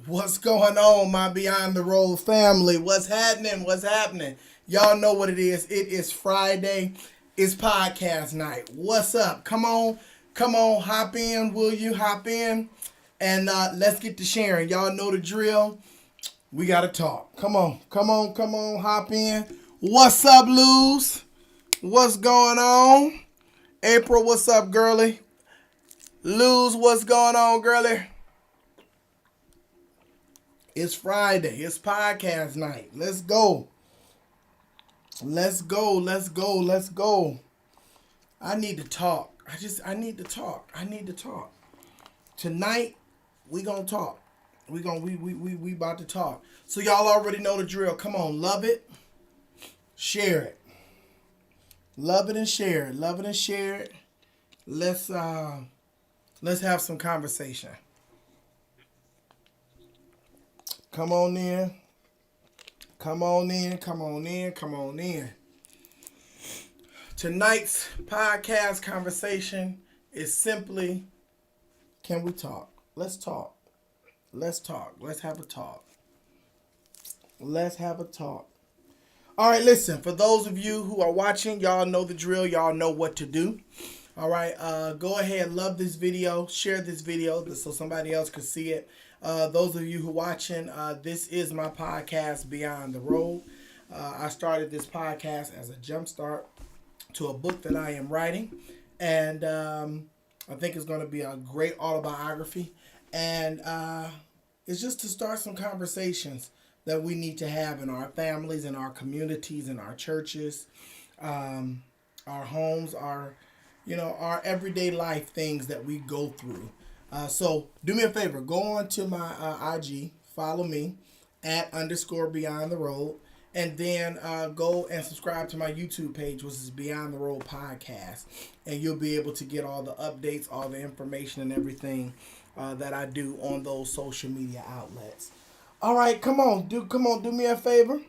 What's going on, my Beyond the Road family? What's happening? What's happening? Y'all know what it is. It is Friday. It's podcast night. What's up? Come on, hop in. Will you hop in? And let's get to sharing. Y'all know the drill. We gotta talk. Come on, hop in. What's up, Luz? What's going on? April, what's up, girly? Luz, what's going on, girly? It's Friday. It's podcast night. Let's go. Let's go. Let's go. Let's go. I need to talk. I need to talk. I need to talk. Tonight, we gonna talk. We about to talk. So y'all already know the drill. Come on, love it. Share it. Love it and share it. Love it and share it. Let's have some conversation. Come on in. Come on in. Come on in. Come on in. Tonight's podcast conversation is simply, can we talk? Let's talk. Let's talk. Let's have a talk. Let's have a talk. All right, listen, for those of you who are watching, y'all know the drill. Y'all know what to do. All right, go ahead, love this video, share this video so somebody else can see it. Those of you who are watching, this is my podcast, Beyond the Robe. I started this podcast as a jumpstart to a book that I am writing. And I think it's going to be a great autobiography. And it's just to start some conversations that we need to have in our families, in our communities, in our churches, our homes, our everyday life things that we go through. So do me a favor, go on to my IG, follow me @ Beyond the Road, and then go and subscribe to my YouTube page, which is Beyond the Road Podcast, and you'll be able to get all the updates, all the information, and everything that I do on those social media outlets. All right, come on, do me a favor,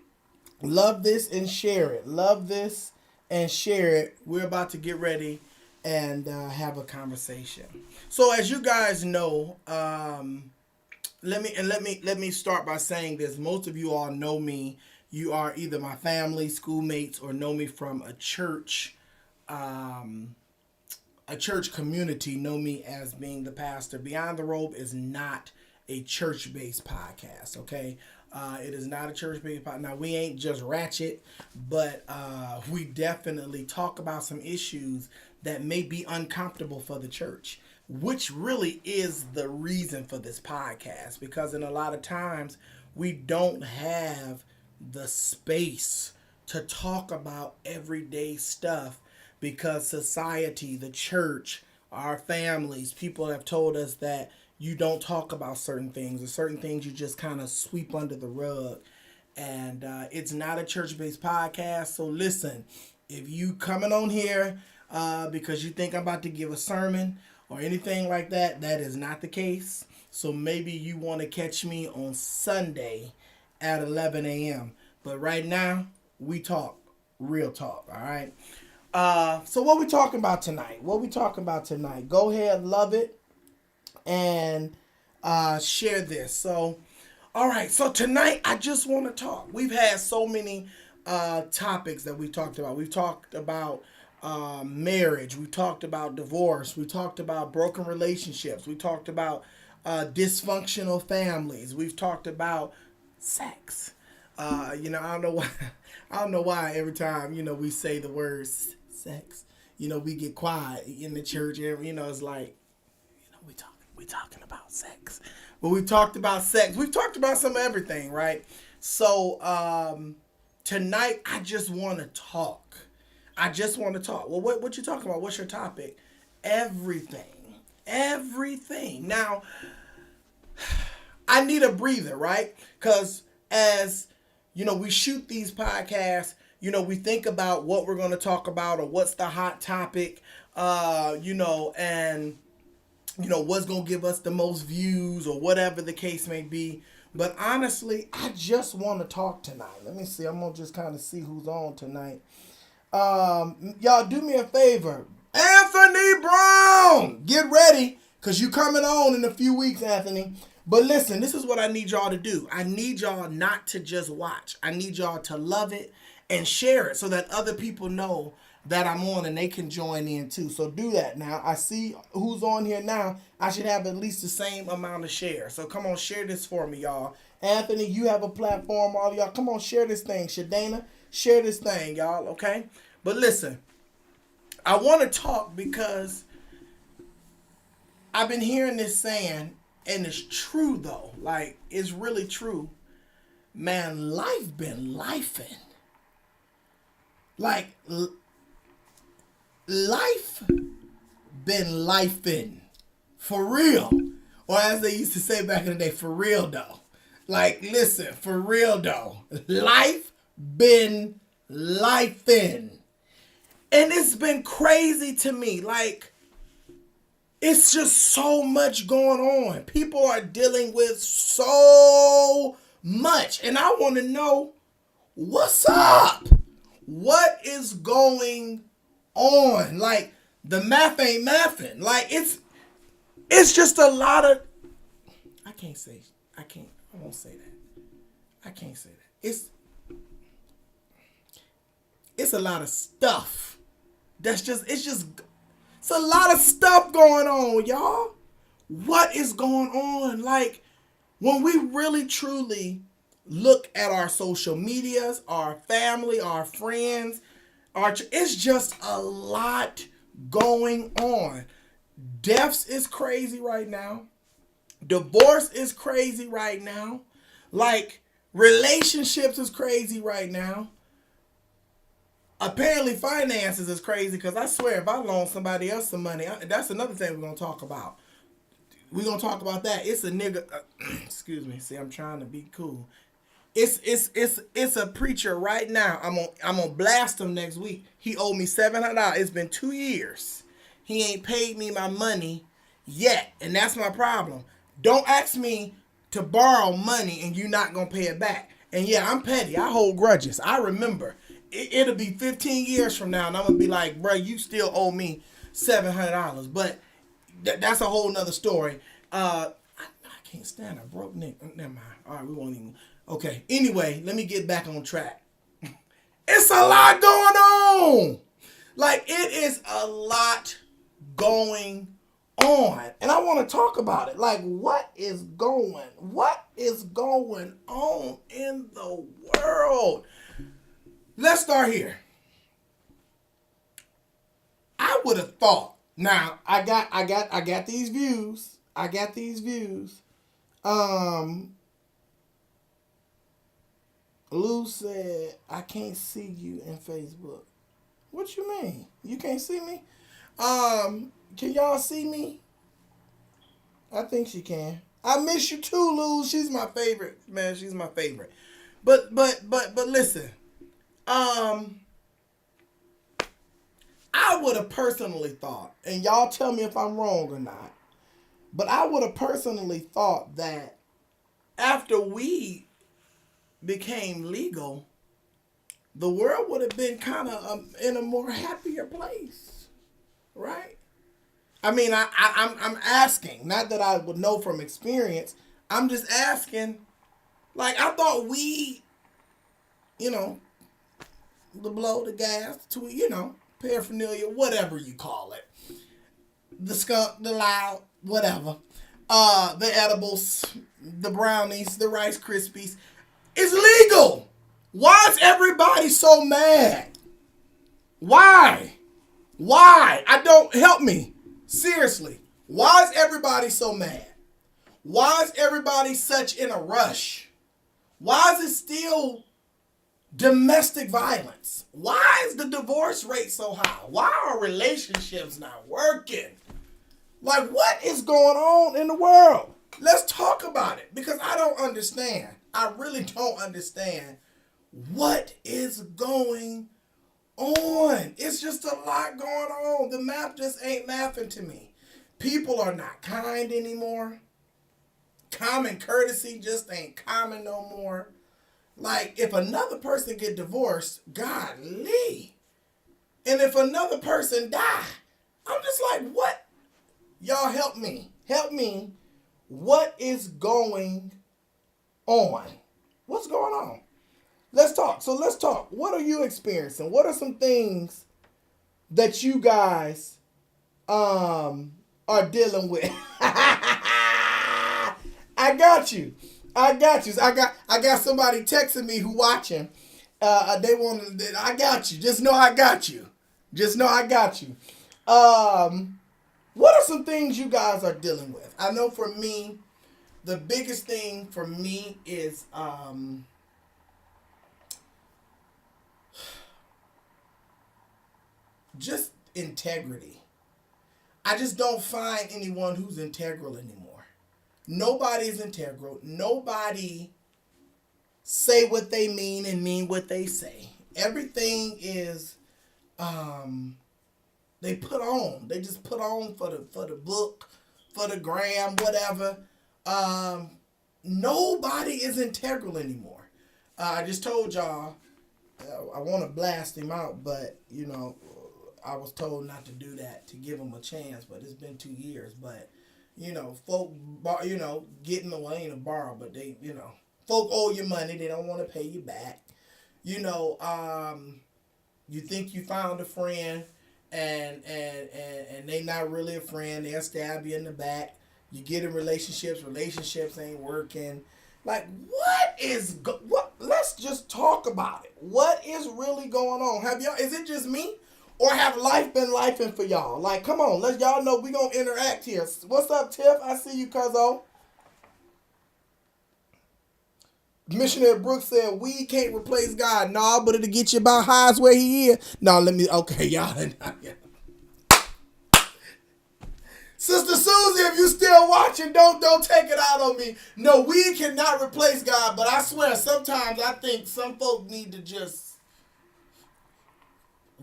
love this and share it. Love this and share it. We're about to get ready and have a conversation. So as you guys know, let me start by saying this. Most of you all know me. You are either my family, schoolmates, or know me from a church community. Know me as being the pastor. Beyond the Robe is not a church-based podcast. Okay. It is not a church-based podcast. Now, we ain't just ratchet, but we definitely talk about some issues that may be uncomfortable for the church, which really is the reason for this podcast, because in a lot of times we don't have the space to talk about everyday stuff because society, the church, our families, people have told us that you don't talk about certain things, or certain things you just kind of sweep under the rug. And it's not a church-based podcast. So listen, if you coming on here because you think I'm about to give a sermon or anything like that, that is not the case. So maybe you want to catch me on Sunday at 11 a.m. But right now, we talk. Real talk, all right? So what we talking about tonight? Go ahead, love it, and share this. So, all right. So tonight, I just want to talk. We've had so many topics that we've talked about. We've talked about marriage. We talked about divorce. We talked about broken relationships. We talked about dysfunctional families. We've talked about sex. I don't know why. I don't know why every time we say the words sex, we get quiet in the church. It's like we talking about sex, but we talked about sex. We've talked about some of everything, right? So tonight, I just want to talk. Well, what you talking about? What's your topic? Everything. Now, I need a breather, right? Because as we shoot these podcasts, we think about what we're going to talk about or what's the hot topic, and what's going to give us the most views or whatever the case may be. But honestly, I just want to talk tonight. Let me see. I'm going to just kind of see who's on tonight. Y'all do me a favor. Anthony Brown, get ready, because you coming on in a few weeks, Anthony. But listen, this is what I need y'all to do. I need y'all not to just watch. I need y'all to love it and share it so that other people know that I'm on and they can join in too. So do that now. I see who's on here now. I should have at least the same amount of share. So come on, share this for me, y'all. Anthony, you have a platform. All y'all, come on, share this thing. Shadana, share this thing, y'all, okay? But listen, I want to talk because I've been hearing this saying, and it's true though. Like, it's really true. Man, life been lifing. Like, life been lifing. For real. Or as they used to say back in the day, for real though. Like, listen, for real though. Life been lifing. And it's been crazy to me. Like, it's just so much going on. People are dealing with so much. And I want to know, what's up? What is going on? Like, the math ain't mathing. Like, it's just a lot of, I won't say that. I can't say that. It's a lot of stuff. It's a lot of stuff going on, y'all. What is going on? Like, when we really truly look at our social medias, our family, our friends, it's just a lot going on. Deaths is crazy right now. Divorce is crazy right now. Like, relationships is crazy right now. Apparently, finances is crazy because I swear if I loan somebody else some money, that's another thing we're going to talk about. We're going to talk about that. It's a nigga, excuse me, see, I'm trying to be cool. It's a preacher right now. I'm gonna blast him next week. He owed me $700. It's been 2 years. He ain't paid me my money yet, and that's my problem. Don't ask me to borrow money and you not gonna pay it back. And yeah, I'm petty. I hold grudges. I remember. It'll be 15 years from now, and I'm gonna be like, bro, you still owe me $700. But that's a whole nother story. I can't stand a broke nigga. Never mind. All right, we won't even. Okay. Anyway, let me get back on track. It's a lot going on. Like, it is a lot going on. And I want to talk about it. Like, what is going on in the world? Let's start here. I would have thought. Now, I got these views. Lou said, I can't see you in Facebook. What you mean? You can't see me? Can y'all see me? I think she can. I miss you too, Lou. She's my favorite. Man, she's my favorite. But listen. I would have personally thought, and y'all tell me if I'm wrong or not, but I would have personally thought that after weed became legal, the world would have been kind of in a more happier place, right? I mean, I'm asking, not that I would know from experience. I'm just asking. Like, I thought weed, the blow, the gas, paraphernalia, whatever you call it, the skunk, the loud, whatever, the edibles, the brownies, the Rice Krispies. It's legal. Why is everybody so mad? Why? Help me. Seriously. Why is everybody so mad? Why is everybody such in a rush? Why is it still domestic violence? Why is the divorce rate so high? Why are relationships not working? Like, what is going on in the world? Let's talk about it, because I don't understand. I really don't understand what is going on. It's just a lot going on. The math just ain't mathing to me. People are not kind anymore. Common courtesy just ain't common no more. Like, if another person get divorced, golly. And if another person die, I'm just like, what? Y'all help me. Help me. What is going on? What's going on? Let's talk. So let's talk. What are you experiencing? What are some things that you guys are dealing with? I got you. I got you. I got somebody texting me who watching. They want to. I got you. Just know I got you. Just know I got you. What are some things you guys are dealing with? I know for me, the biggest thing for me is just integrity. I just don't find anyone who's integral anymore. Nobody is integral. Nobody say what they mean and mean what they say. Everything is they put on. They just put on for the book, for the gram, whatever. Nobody is integral anymore. I just told y'all I want to blast him out, but I was told not to do that, to give him a chance. But it's been 2 years. But folk, getting away ain't a borrow, but they, folk owe you money. They don't want to pay you back. You think you found a friend, and they not really a friend. They'll stab you in the back. You get in relationships ain't working. Like, what? Let's just talk about it. What is really going on? Is it just me? Or have life been lifing for y'all? Like, come on, let y'all know we gonna interact here. What's up, Tiff? I see you, cuzzo. Missionary Brooks said, we can't replace God. No, but it'll get you about high as where he is. No, okay, y'all. Sister Susie, if you still watching, don't take it out on me. No, we cannot replace God, but I swear, sometimes I think some folk need to just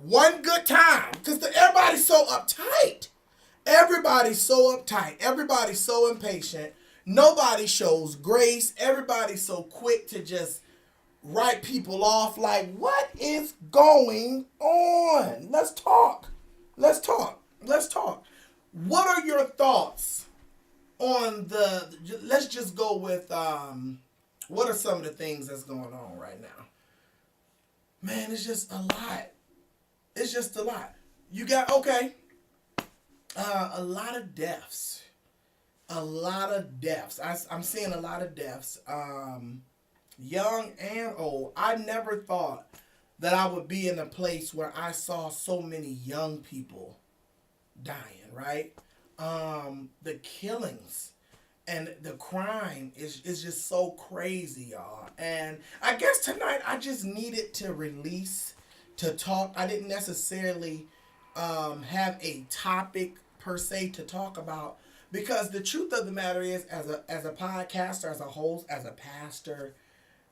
one good time, because everybody's so uptight. Everybody's so uptight. Everybody's so impatient. Nobody shows grace. Everybody's so quick to just write people off. Like, what is going on? Let's talk. Let's talk. Let's talk. What are your thoughts on let's just go with, what are some of the things that's going on right now? Man, it's just a lot. It's just a lot. You got, a lot of deaths. A lot of deaths. I'm seeing a lot of deaths. Young and old. I never thought that I would be in a place where I saw so many young people dying, right? The killings and the crime is just so crazy, y'all. And I guess tonight I just needed to release, to talk. I didn't necessarily have a topic per se to talk about, because the truth of the matter is, as a podcaster, as a host, as a pastor,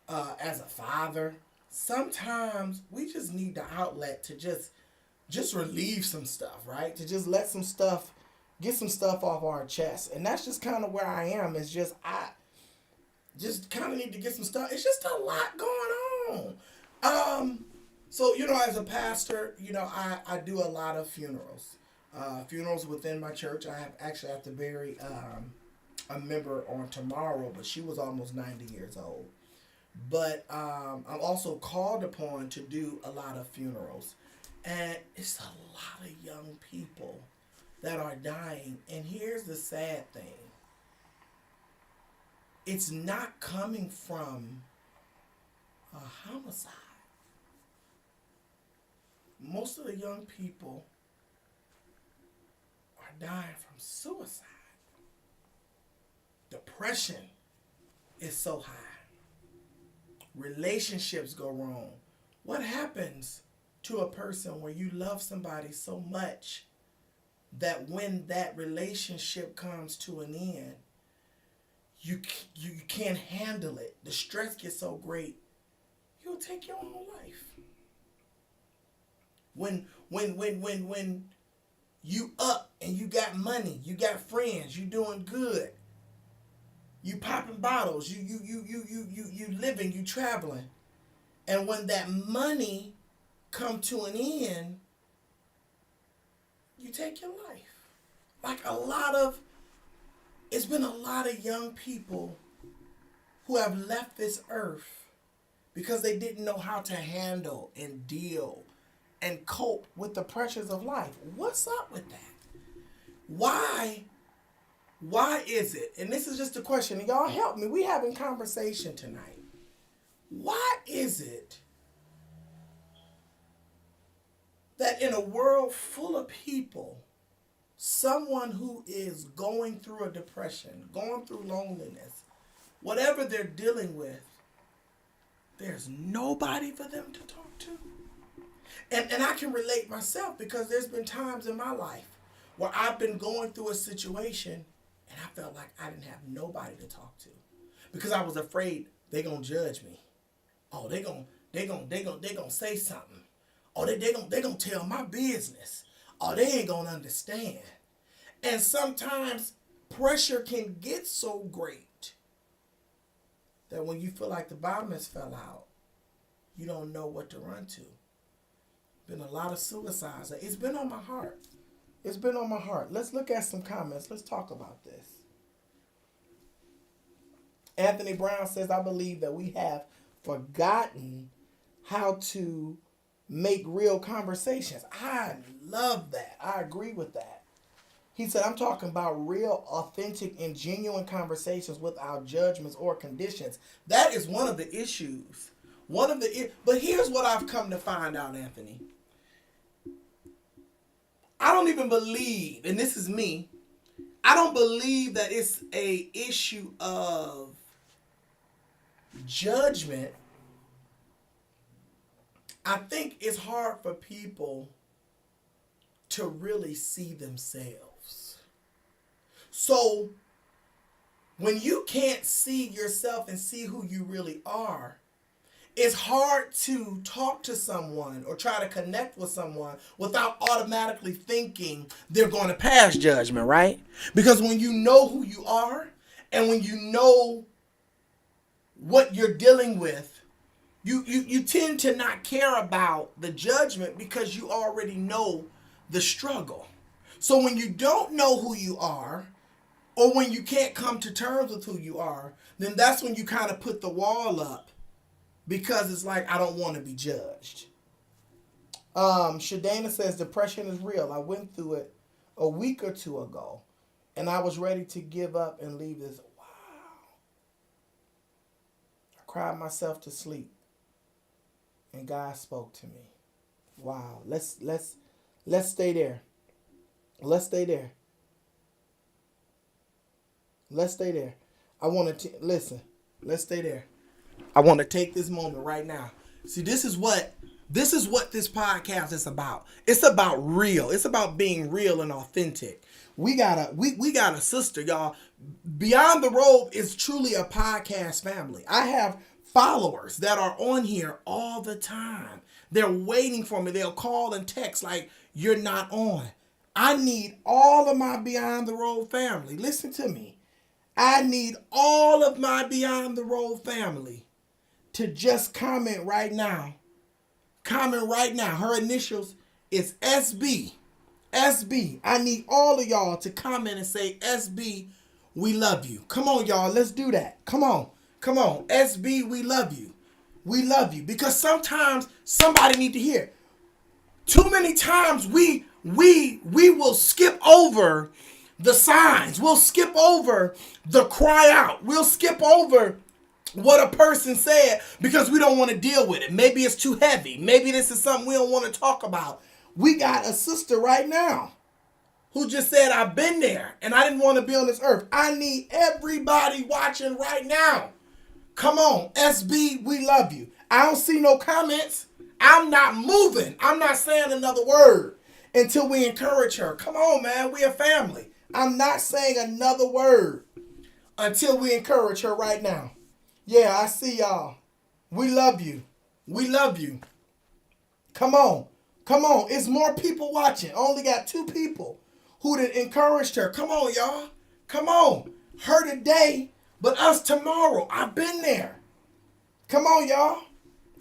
as a father, sometimes we just need the outlet to just relieve some stuff, right? To just let some stuff, get some stuff off our chest. And that's just kind of where I am. It's just, I just kind of need to get some stuff. It's just a lot going on. So, as a pastor, I do a lot of funerals. Funerals within my church. I have to bury a member on tomorrow, but she was almost 90 years old. But I'm also called upon to do a lot of funerals. And it's a lot of young people that are dying. And here's the sad thing. It's not coming from a homicide. Most of the young people are dying from suicide. Depression is so high. Relationships go wrong. What happens to a person where you love somebody so much that when that relationship comes to an end, you can't handle it? The stress gets so great, you'll take your own life. When you up and you got money, you got friends, you doing good, you popping bottles, you living, you traveling, and when that money come to an end, you take your life. Like, it's been a lot of young people who have left this earth because they didn't know how to handle and deal and cope with the pressures of life. What's up with that? Why is it? And this is just a question. Y'all help me. We having conversation tonight. Why is it that in a world full of people, someone who is going through a depression, going through loneliness, whatever they're dealing with, there's nobody for them to talk to? And I can relate myself because there's been times in my life where I've been going through a situation and I felt like I didn't have nobody to talk to because I was afraid they're going to judge me. Oh, they gonna say something. Oh, they gonna tell my business. Oh, they ain't gonna understand. And sometimes pressure can get so great that when you feel like the bottom has fell out, you don't know what to run to. Been a lot of suicides. It's been on my heart. It's been on my heart. Let's look at some comments. Let's talk about this. Anthony Brown says, I believe that we have forgotten how to make real conversations. I love that. I agree with that. He said, I'm talking about real, authentic, and genuine conversations without judgments or conditions. That is one of the issues. But here's what I've come to find out, Anthony. I don't even believe, and this is me, I don't believe that it's a issue of judgment. I think it's hard for people to really see themselves. So when you can't see yourself and see who you really are, it's hard to talk to someone or try to connect with someone without automatically thinking they're going to pass judgment, right? Because when you know who you are and when you know what you're dealing with, you tend to not care about the judgment because you already know the struggle. So when you don't know who you are, or when you can't come to terms with who you are, then that's when you kind of put the wall up because it's like, I don't want to be judged. Shadana says, depression is real. I went through it a week or two ago, and I was ready to give up and leave this. Wow. I cried myself to sleep, and God spoke to me. Wow. Let's stay there. Let's stay there. Let's stay there. I want to listen. Let's stay there. I want to take this moment right now. See, this is what this podcast is about. It's about real. It's about being real and authentic. We got a sister, y'all. Beyond the Robe is truly a podcast family. I have followers that are on here all the time. They're waiting for me. They'll call and text like, you're not on. I need all of my Beyond the Robe family. Listen to me. I need all of my Beyond the Robe family to just comment right now. Comment right now. Her initials is SB. SB. I need all of y'all to comment and say, SB, we love you. Come on, y'all. Let's do that. Come on. Come on. SB, we love you. We love you. Because sometimes somebody need to hear. Too many times we will skip over the signs. We'll skip over the cry out. We'll skip over what a person said because we don't want to deal with it. Maybe it's too heavy. Maybe this is something we don't want to talk about. We got a sister right now who just said, I've been there and I didn't want to be on this earth. I need everybody watching right now. Come on, SB, we love you. I don't see no comments. I'm not moving. I'm not saying another word until we encourage her. Come on, man. We a family. I'm not saying another word until we encourage her right now. Yeah, I see y'all. We love you. We love you. Come on. Come on. It's more people watching. Only got 2 people who done encouraged her. Come on, y'all. Come on. Her today, but us tomorrow. I've been there. Come on, y'all.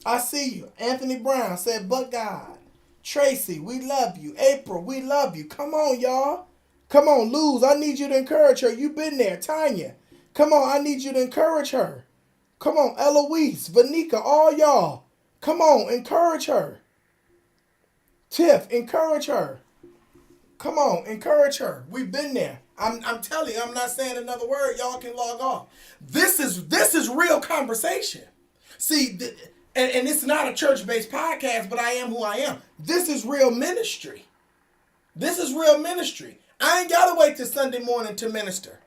I see you. Anthony Brown said, but God. Tracy, we love you. April, we love you. Come on, y'all. Come on, Luz, I need you to encourage her. You've been there. Tanya, come on, I need you to encourage her. Come on, Eloise, Vanika, all y'all. Come on, encourage her. Tiff, encourage her. Come on, encourage her. We've been there. I'm telling you, I'm not saying another word. Y'all can log off. This is real conversation. See, and it's not a church-based podcast, but I am who I am. This is real ministry. This is real ministry. I ain't gotta wait till Sunday morning to minister.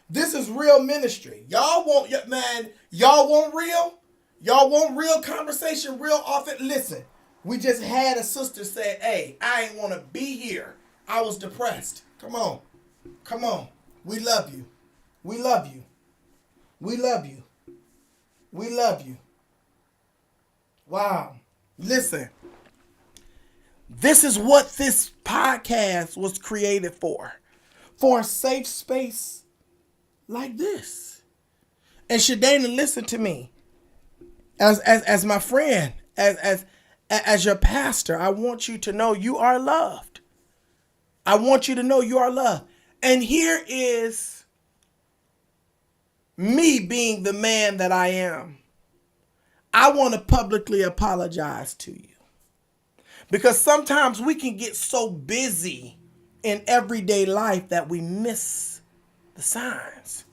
This is real ministry. Y'all want real? Y'all want real conversation, real often? Listen, we just had a sister say, hey, I ain't want to be here. I was depressed. Come on. Come on. We love you. We love you. We love you. We love you. Wow. Listen. This is what this podcast was created for. For a safe space like this. And Shadana, listen to me. As my friend, as your pastor, I want you to know you are loved. I want you to know you are loved. And here is me being the man that I am. I want to publicly apologize to you. Because sometimes we can get so busy in everyday life that we miss the signs.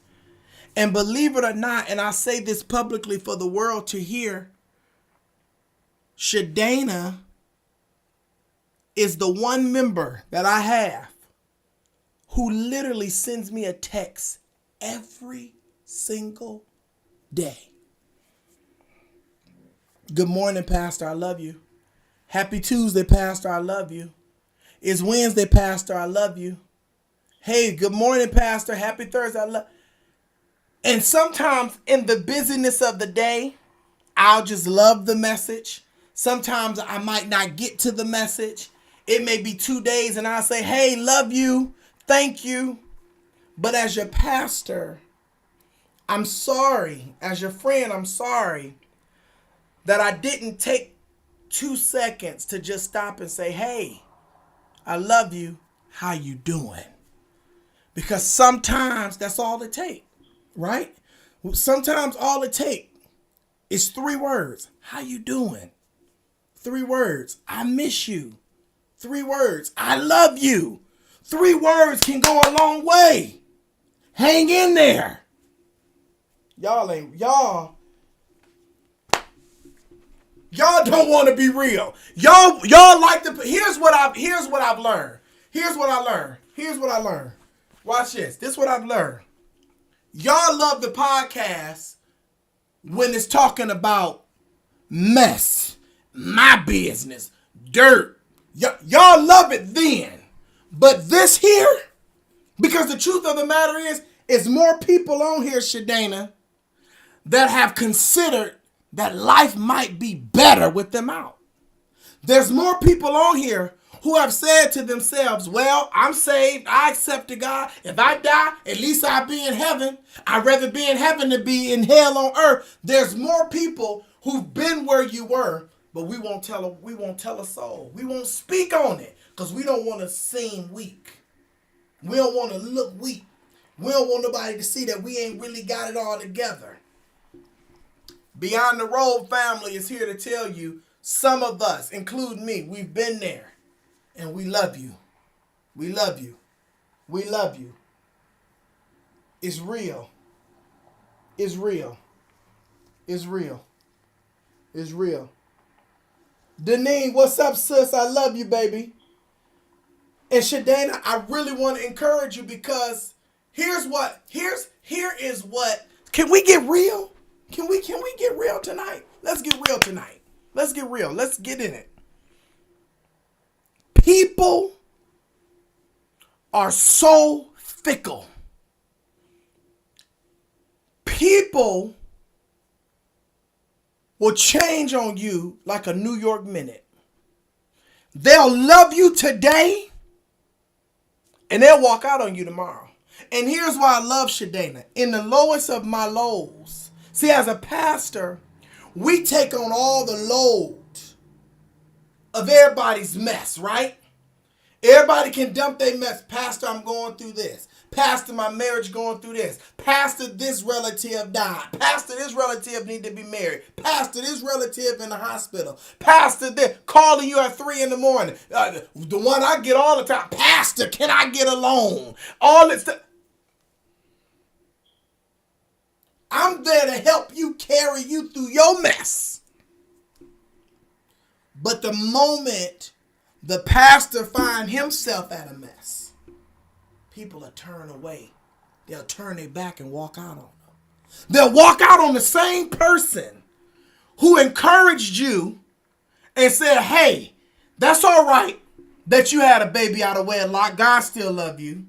And believe it or not, and I say this publicly for the world to hear, Shadana is the one member that I have who literally sends me a text every single day. Good morning, Pastor. I love you. Happy Tuesday, Pastor. I love you. It's Wednesday, Pastor. I love you. Hey, good morning, Pastor. Happy Thursday. I love. And sometimes in the busyness of the day, I'll just love the message. Sometimes I might not get to the message. It may be 2 days and I'll say, hey, love you. Thank you. But as your pastor, I'm sorry. As your friend, I'm sorry that I didn't take 2 seconds to just stop and say, hey, I love you. How you doing? Because sometimes that's all it takes, right? Sometimes all it takes is 3 words. How you doing? 3 words. I miss you. 3 words. I love you. 3 words can go a long way. Hang in there. Y'all don't want to be real. Y'all like to. Here's what I've learned. Here's what I learned. Watch this. This is what I've learned. Y'all love the podcast when it's talking about mess, my business, dirt. Y'all love it then. But this here, because the truth of the matter is more people on here, Shadana, that have considered that life might be better with them out. There's more people on here who have said to themselves, well, I'm saved. I accepted God. If I die, at least I'll be in heaven. I'd rather be in heaven than be in hell on earth. There's more people who've been where you were, but we won't tell a soul. We won't speak on it because we don't want to seem weak. We don't want to look weak. We don't want nobody to see that we ain't really got it all together. Beyond the Robe family is here to tell you, some of us, including me, we've been there. And we love you. We love you. We love you. It's real. It's real. It's real. It's real. Deneen, what's up, sis? I love you, baby. And Shadana, I really want to encourage you because here is what. Can we get real? Can we get real tonight? Let's get real tonight. Let's get real. Let's get in it. People are so fickle. People will change on you like a New York minute. They'll love you today and they'll walk out on you tomorrow. And here's why I love Shadana. In the lowest of my lows, see, as a pastor, we take on all the load of everybody's mess, right? Everybody can dump their mess. Pastor, I'm going through this. Pastor, my marriage going through this. Pastor, this relative died. Pastor, this relative need to be married. Pastor, this relative in the hospital. Pastor, this calling you at 3 in the morning. The one I get all the time. Pastor, can I get a loan? All this stuff. I'm there to help you carry you through your mess. But the moment the pastor find himself at a mess, people will turn away. They'll turn their back and walk out on them. They'll walk out on the same person who encouraged you and said, hey, that's all right that you had a baby out of wedlock. God still love you.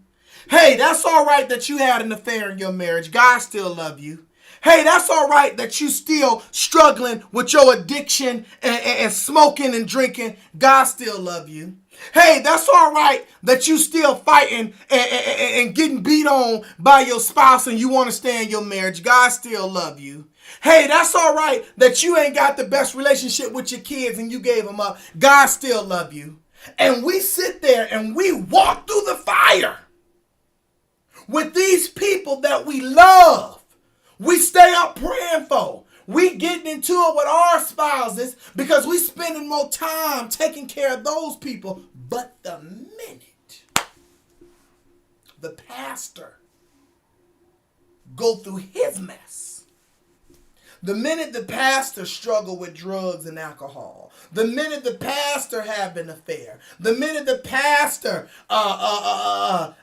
Hey, that's all right that you had an affair in your marriage. God still love you. Hey, that's all right that you still struggling with your addiction and smoking and drinking. God still love you. Hey, that's all right that you still fighting and getting beat on by your spouse and you want to stay in your marriage. God still love you. Hey, that's all right that you ain't got the best relationship with your kids and you gave them up. God still love you. And we sit there and we walk through the fire with these people that we love. We stay up praying for. We getting into it with our spouses because we spending more time taking care of those people. But the minute the pastor go through his mess, the minute the pastor struggle with drugs and alcohol, the minute the pastor have an affair, the minute the pastor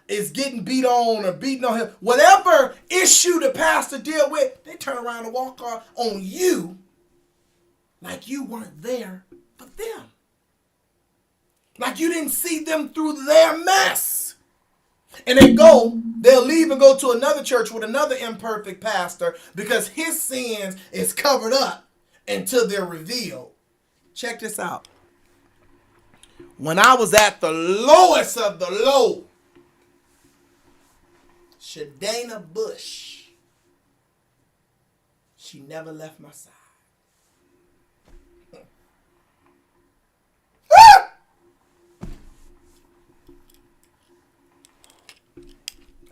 is getting beat on or beating on him, whatever issue the pastor deal with, they turn around and walk on you like you weren't there for them. Like you didn't see them through their mess. And they'll leave and go to another church with another imperfect pastor because his sins is covered up until they're revealed. Check this out. When I was at the lowest of the low, Shadana Bush, she never left my side.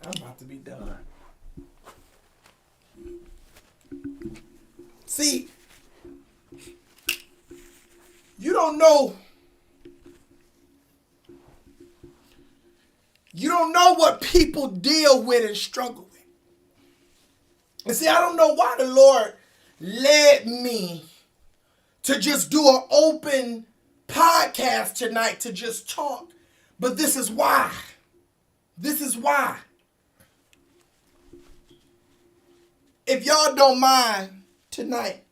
I'm about to be done. See, you don't know. You don't know what people deal with and struggle with. And see, I don't know why the Lord led me to just do an open podcast tonight to just talk. But this is why. This is why. If y'all don't mind tonight,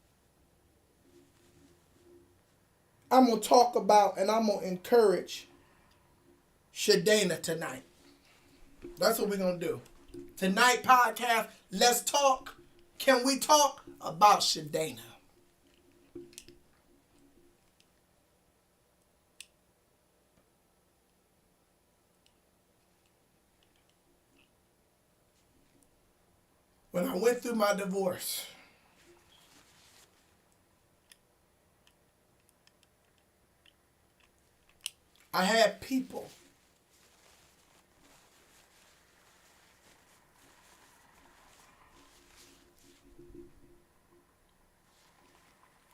I'm going to talk about and I'm going to encourage Shadana tonight. That's what we're going to do. Tonight podcast, let's talk. Can we talk about Shadana? When I went through my divorce, I had people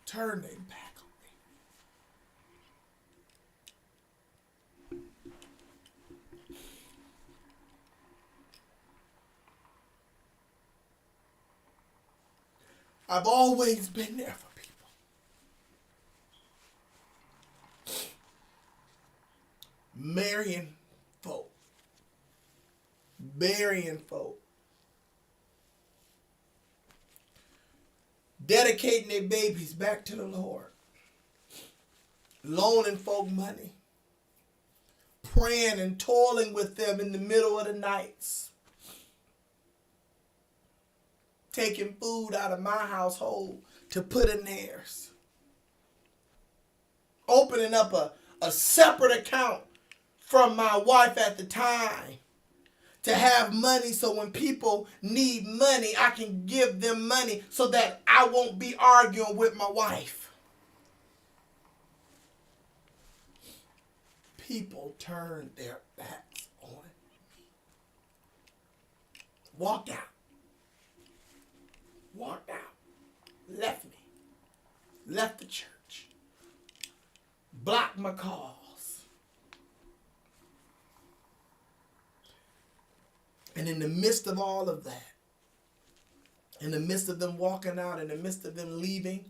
turn their back on me. I've always been there for people. Marrying folk. Burying folk. Dedicating their babies back to the Lord. Loaning folk money. Praying and toiling with them in the middle of the nights. Taking food out of my household to put in theirs. Opening up a separate account from my wife at the time to have money so when people need money, I can give them money so that I won't be arguing with my wife. people turned their backs on me. Walked out. Walked out. Left me. Left the church. Blocked my calls. And in the midst of all of that, in the midst of them walking out, in the midst of them leaving,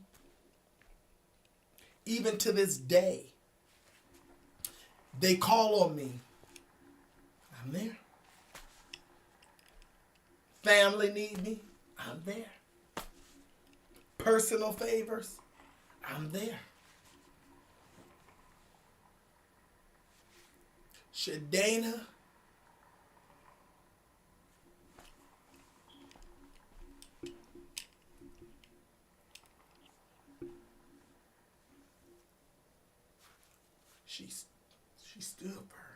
even to this day, they call on me. I'm there. Family need me. I'm there. Personal favors. I'm there. Shadana. She stood for her.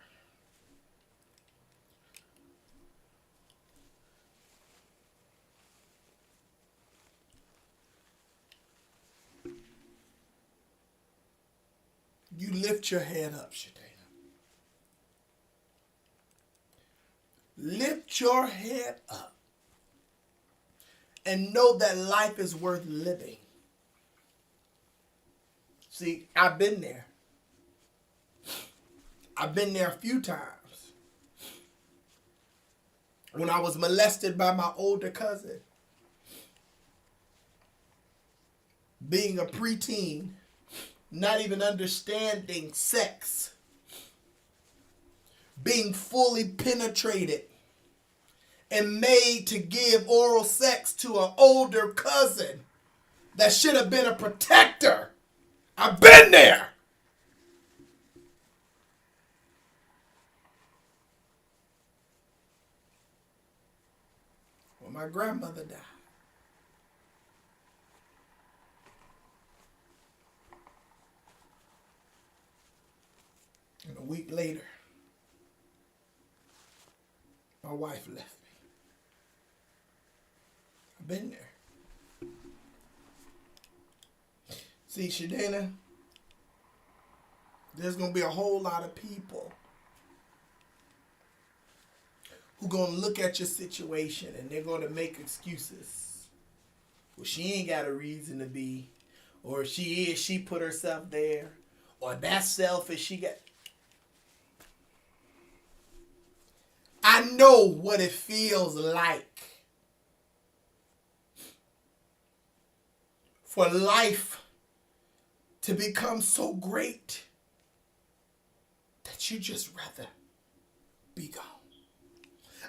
You lift your head up, Shadana. Lift your head up and know that life is worth living. See, I've been there. I've been there a few times. When I was molested by my older cousin, being a preteen, not even understanding sex, being fully penetrated and made to give oral sex to an older cousin that should have been a protector. I've been there. When my grandmother died, and a week later, my wife left me. I've been there. See, Shadana, there's going to be a whole lot of people who going to look at your situation and they're going to make excuses. Well, she ain't got a reason to be. Or if she is, she put herself there. Or that's selfish, she got... I know what it feels like for life to become so great that you just rather be gone.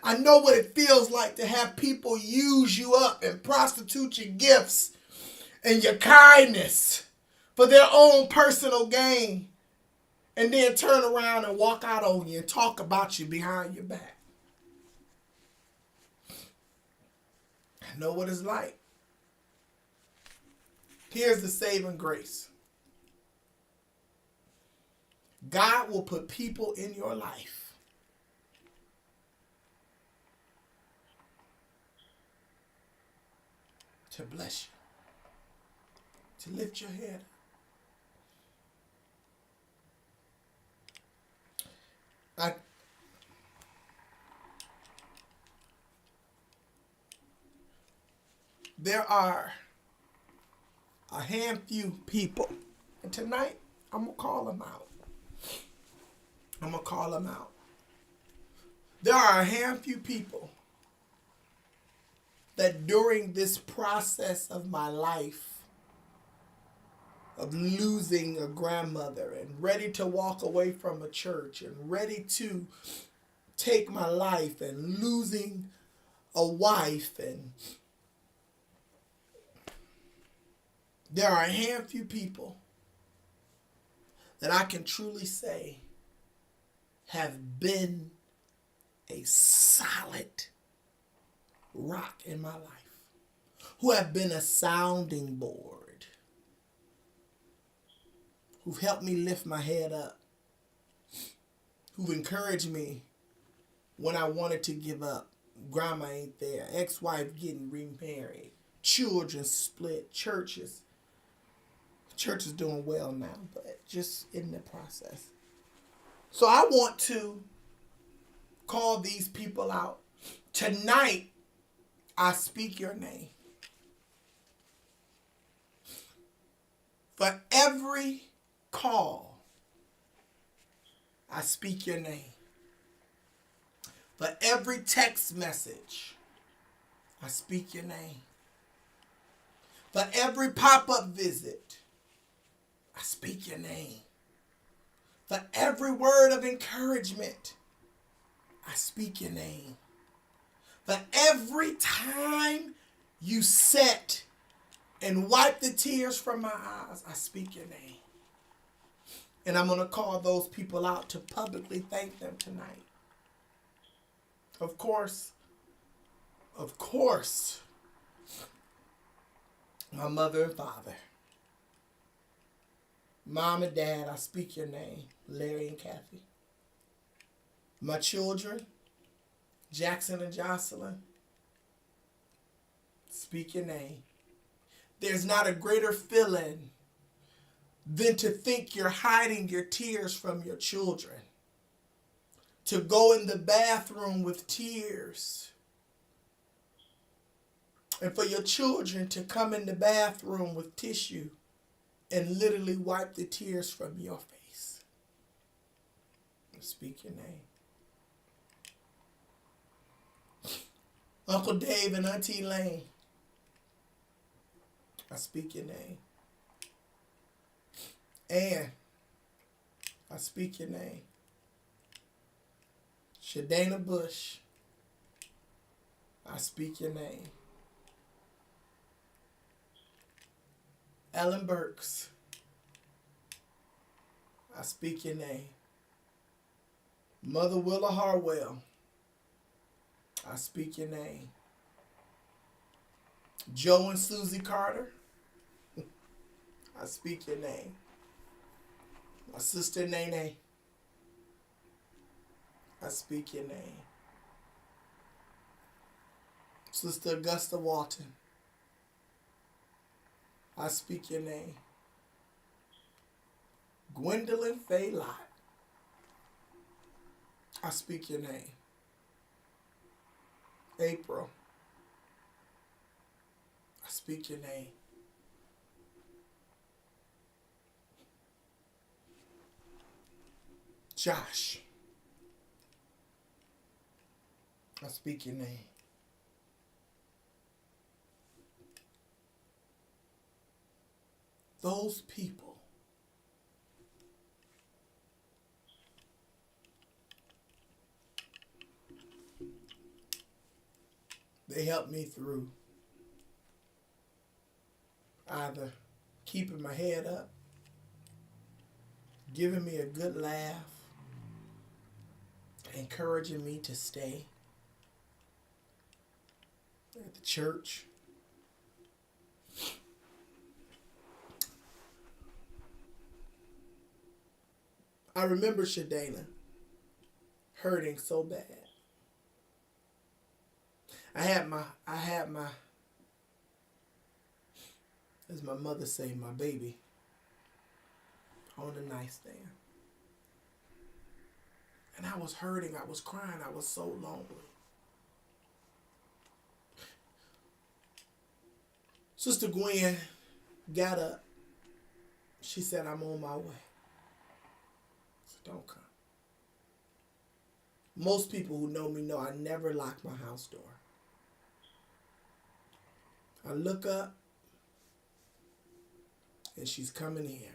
I know what it feels like to have people use you up and prostitute your gifts and your kindness for their own personal gain and then turn around and walk out on you and talk about you behind your back. I know what it's like. Here's the saving grace. God will put people in your life to bless you, to lift your head up. There are a handful people, and tonight I'm going to call them out. I'm going to call them out. There are a handful people that during this process of my life, of losing a grandmother and ready to walk away from a church and ready to take my life and losing a wife, and there are a handful people that I can truly say have been a solid rock in my life, who have been a sounding board, who've helped me lift my head up, who've encouraged me when I wanted to give up. Grandma ain't there, ex-wife getting remarried, children split, church is doing well now, but just in the process. So I want to call these people out. Tonight, I speak your name. For every call, I speak your name. For every text message, I speak your name. For every pop-up visit, I speak your name. For every word of encouragement, I speak your name. For every time you sat and wiped the tears from my eyes, I speak your name. And I'm going to call those people out to publicly thank them tonight. Of course, my mother and father. Mom and dad, I speak your name. Larry and Kathy. My children, Jackson and Jocelyn, speak your name. There's not a greater feeling than to think you're hiding your tears from your children. To go in the bathroom with tears. And for your children to come in the bathroom with tissue and literally wipe the tears from your face. Speak your name. Uncle Dave and Auntie Lane, I speak your name. And I speak your name. Shadana Bush, I speak your name. Ellen Burks, I speak your name. Mother Willa Harwell, I speak your name. Joe and Susie Carter, I speak your name. My sister Nene, I speak your name. Sister Augusta Walton, I speak your name. Gwendolyn Faye Lott, I speak your name. April, I speak your name. Josh, I speak your name. Those people they helped me through either keeping my head up, giving me a good laugh, encouraging me to stay at the church. I remember Shadana hurting so bad. I had my, as my mother say, my baby on the nightstand. And I was hurting, I was crying, I was so lonely. Sister Gwen got up. She said, I'm on my way. I said, don't come. Most people who know me know I never lock my house door. I look up, and she's coming in.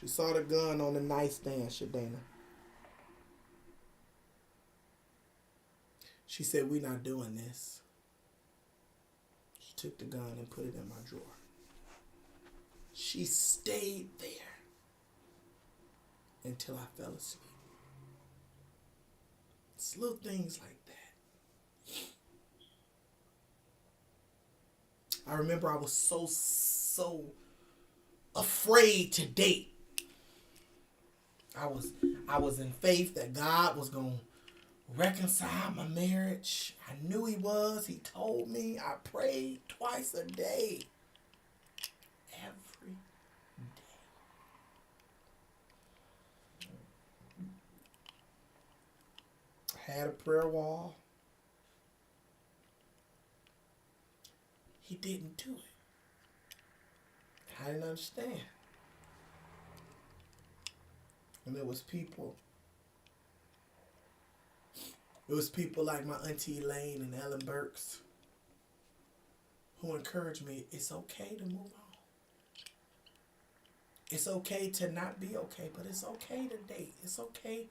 She saw the gun on the nightstand, Shadana. She said, we're not doing this. She took the gun and put it in my drawer. She stayed there until I fell asleep. It's little things like that. I remember I was so afraid to date. I was in faith that God was going to reconcile my marriage. I knew he was. He told me. I prayed twice a day. Every day. had a prayer wall. He didn't do it. I didn't understand. And it was people like my Auntie Elaine and Ellen Burks who encouraged me, it's okay to move on. It's okay to not be okay, but it's okay to date. It's okay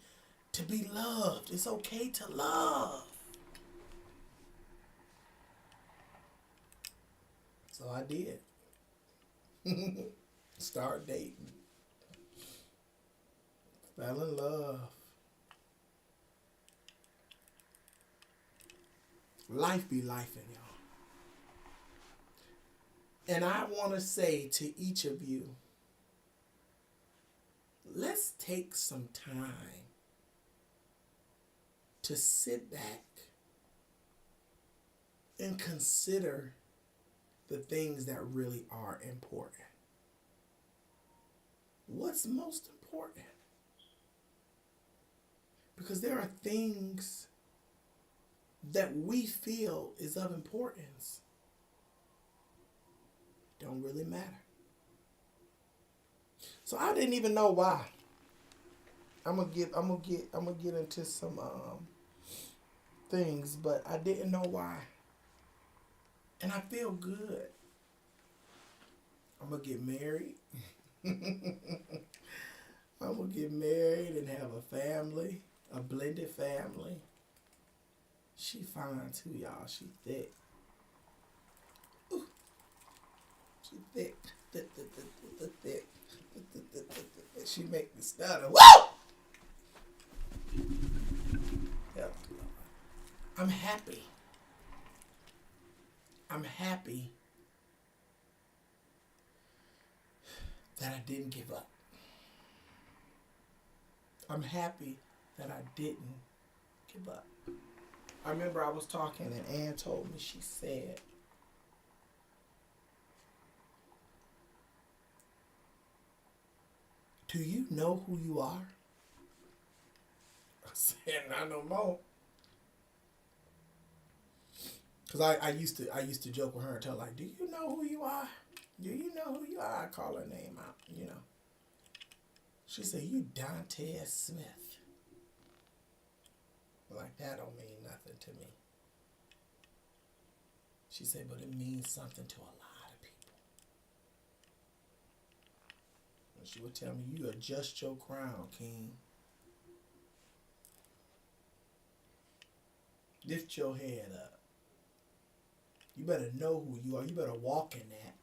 to be loved. It's okay to love. So I did. Start dating. Fell in love. Life be lifing, y'all. And I want to say to each of you, let's take some time to sit back and consider the things that really are important. What's most important? Because there are things that we feel is of importance. Don't really matter. So I didn't even know why. I'm gonna get into some things, but I didn't know why. And I feel good. I'm gonna get married. I'm gonna get married and have a family, a blended family. She fine too, y'all. She thick. Ooh. She thick. Thick. She make me stutter. Woo! I'm happy. I'm happy that I didn't give up. I'm happy that I didn't give up. I remember I was talking and Ann told me, she said, do you know who you are? I said, not no more. Because I used to joke with her and tell her, like, do you know who you are? Do you know who you are? I call her name out, you know. She said, you Dante Smith. Like, that don't mean nothing to me. She said, but it means something to a lot of people. And she would tell me, you adjust your crown, King. Lift your head up. You better know who you are. You better walk in that.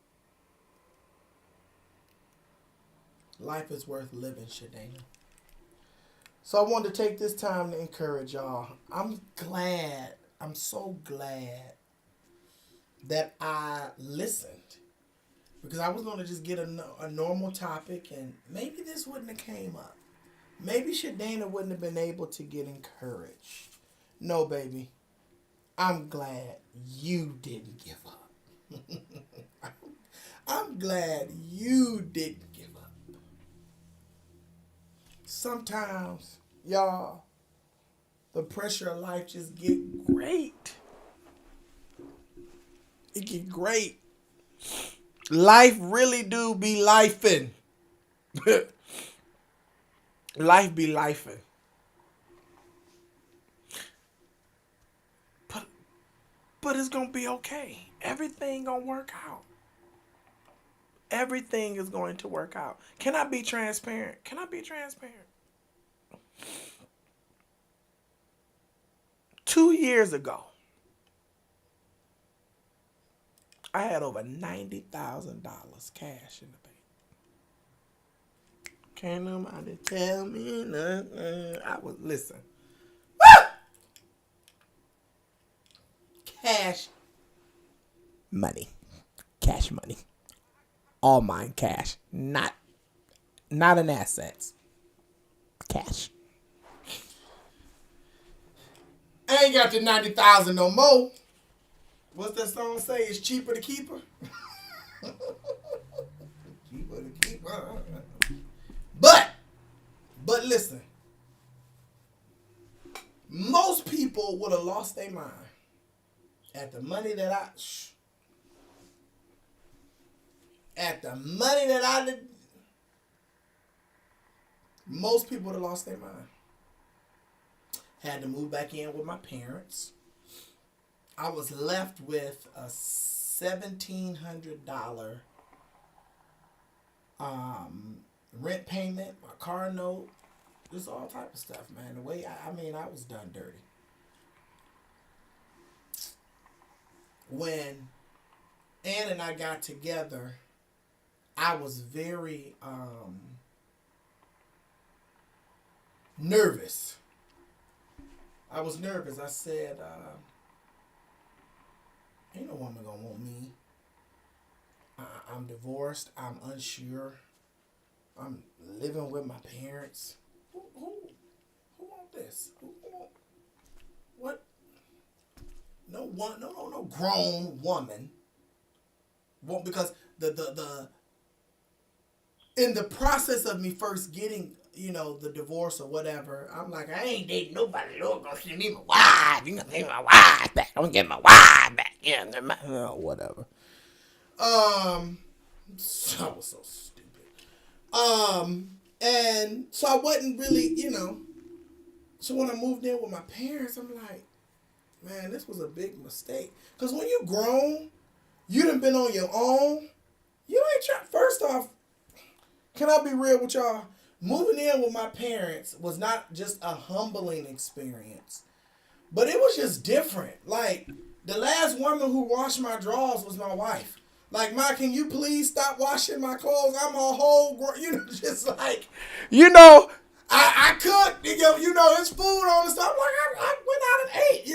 Life is worth living, Shadana. So I wanted to take this time to encourage y'all. I'm so glad that I listened. Because I was going to just get a normal topic and maybe this wouldn't have came up. Maybe Shadana wouldn't have been able to get encouraged. No, baby. I'm glad you didn't give up. I'm glad you didn't give up. Sometimes, y'all, the pressure of life just get great. It get great. Life really do be lifing. Life be lifing. But it's going to be okay. Everything going to work out. Everything is going to work out. Can I be transparent? 2 years ago, I had over $90,000 cash in the bank. Can't nobody tell me nothing. I was, listen. Woo! Cash money. Cash money. All mine cash. Not in assets. Cash. I ain't got the 90,000 no more. What's that song say? It's cheaper to keep her. Cheaper to keep her. But listen. Most people would have lost their mind at the money that I did. Most people would have lost their mind. Had to move back in with my parents. I was left with a $1,700 rent payment, my car note, just all type of stuff, man. The way I was done dirty. When Ann and I got together, I was very nervous. I was nervous. I said, ain't no woman gonna want me. I'm divorced. I'm unsure. I'm living with my parents. Who want this? Who want what? No grown woman won't, because the in the process of me first getting, the divorce or whatever, I'm like, I ain't dating nobody. Lord, gonna need my wife. You gonna take my wife back? I'm gonna get my wife back. Yeah, whatever. So I was so stupid. And so I wasn't really, So when I moved in with my parents, I'm like, man, this was a big mistake. Because when you grown, you done been on your own. You ain't trying. First off, can I be real with y'all? Moving in with my parents was not just a humbling experience, but it was just different. Like, the last woman who washed my drawers was my wife. Like, Ma, can you please stop washing my clothes? I'm a whole, just like, I cooked, it's food on the stuff. Like, I went out and ate,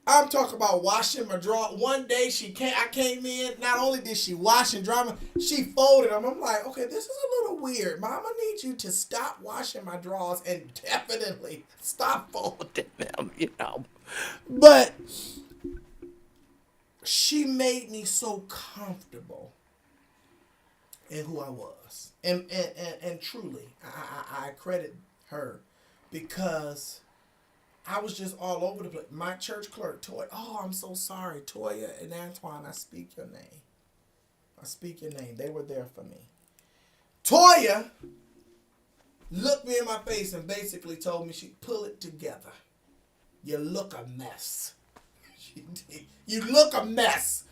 I'm talking about washing my drawers. One day I came in, not only did she wash and dry them, she folded them. I'm like, okay, this is a little weird. Mama needs you to stop washing my drawers and definitely stop folding them, But she made me so comfortable in who I was. And truly, I credit her, because I was just all over the place. My church clerk, Toya. Oh, I'm so sorry. Toya and Antoine, I speak your name. They were there for me. Toya looked me in my face and basically told me, pull it together. You look a mess. She did. You look a mess.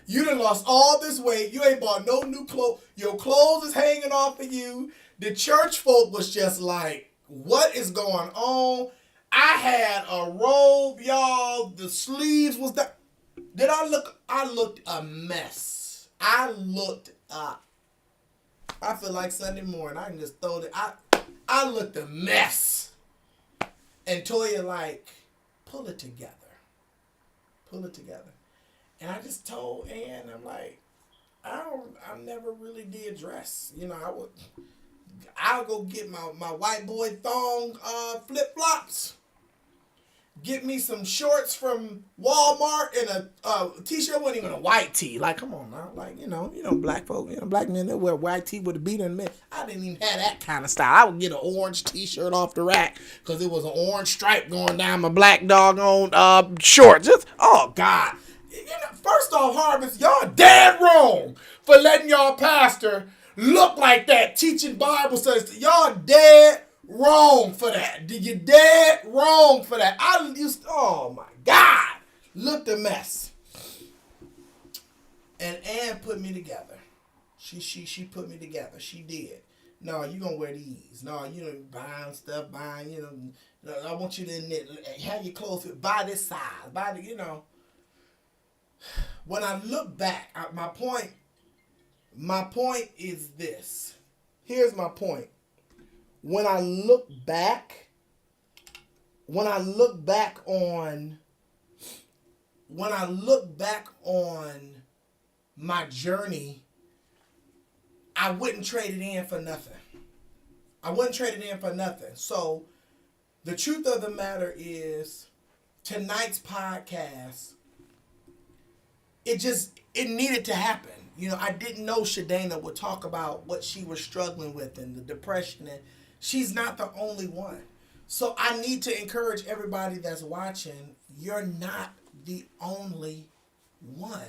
You done lost all this weight. You ain't bought no new clothes. Your clothes is hanging off of you. The church folk was just like, what is going on? I had a robe, y'all. The sleeves was that. Did I look? I looked a mess. I feel like Sunday morning. I can just throw it. I looked a mess. And Toya like, pull it together. And I just told Ann, I'm like, I never really did dress. I'll go get my white boy thong flip flops. Get me some shorts from Walmart and a t-shirt. Wasn't even a white tee. Like, come on now. Like, black folk, black men, they wear white tee with a beat in the middle. I didn't even have that kind of style. I would get an orange t-shirt off the rack because it was an orange stripe going down my black doggone shorts. Oh, God. First off, Harvest, y'all dead wrong for letting y'all pastor look like that, teaching Bible studies. Y'all dead wrong for that. You dead wrong for that. Oh my God, looked a mess. And Ann put me together. She put me together. She did. No, you gonna wear these. No, buying stuff, I want you to have your clothes fit. Buy this size. Buy the, When I look back, my point is this. Here's my point. When I look back on my journey, I wouldn't trade it in for nothing. So the truth of the matter is, tonight's podcast, it needed to happen. I didn't know Shadana would talk about what she was struggling with and the depression, and she's not the only one. So I need to encourage everybody that's watching, you're not the only one.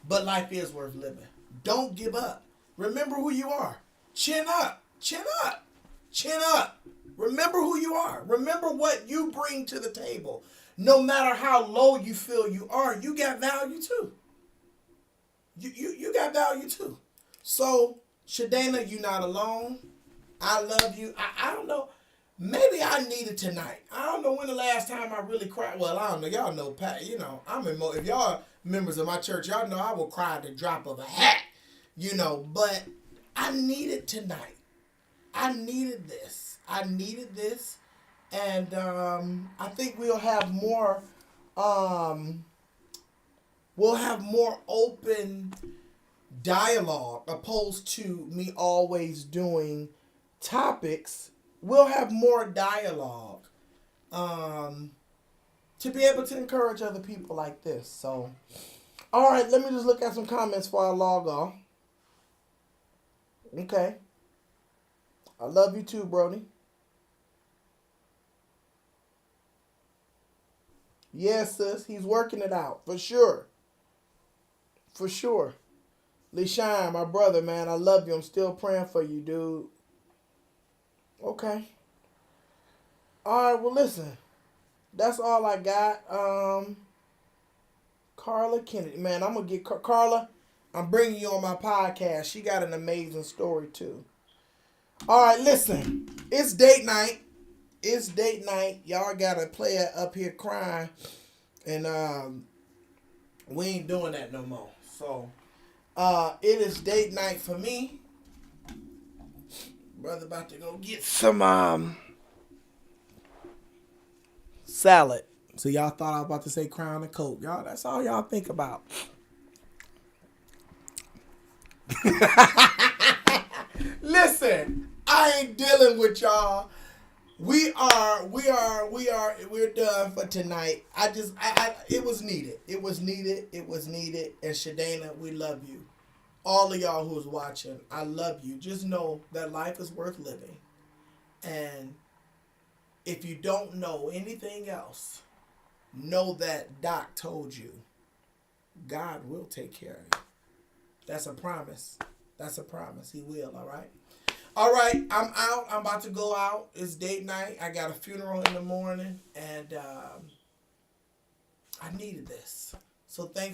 But life is worth living. Don't give up. Remember who you are. Chin up. Chin up. Chin up. Remember who you are. Remember what you bring to the table. No matter how low you feel you are, you got value too. You got value too. So, Shadana, you're not alone. I love you. I don't know. Maybe I need it tonight. I don't know when the last time I really cried. Well, I don't know. Y'all know, Pat. You know, if y'all members of my church, y'all know I will cry at the drop of a hat. You know, but I need it tonight. I needed this. I needed this, and I think we'll have more. We'll have more open dialogue opposed to me always doing topics. We'll have more dialogue to be able to encourage other people like this. So, all right, let me just look at some comments before I log off. Okay. I love you too, Brody. Yes, sis, he's working it out for sure. For sure. LeShine, my brother, man, I love you. I'm still praying for you, dude. Okay. All right, well, listen. That's all I got. Carla Kennedy. Man, I'm going to get Carla. I'm bringing you on my podcast. She got an amazing story, too. All right, listen. It's date night. It's date night. Y'all got a player up here crying. And we ain't doing that no more. So, it is date night for me. Brother about to go get some salad. So y'all thought I was about to say Crown and Coke. Y'all, that's all y'all think about. Listen, I ain't dealing with y'all. We're done for tonight. It was needed. It was needed. It was needed. And Shadana, we love you. All of y'all who's watching, I love you. Just know that life is worth living. And if you don't know anything else, know that Doc told you God will take care of you. That's a promise. That's a promise. He will, all right? All right, I'm out. I'm about to go out. It's date night. I got a funeral in the morning, and I needed this. So thanks.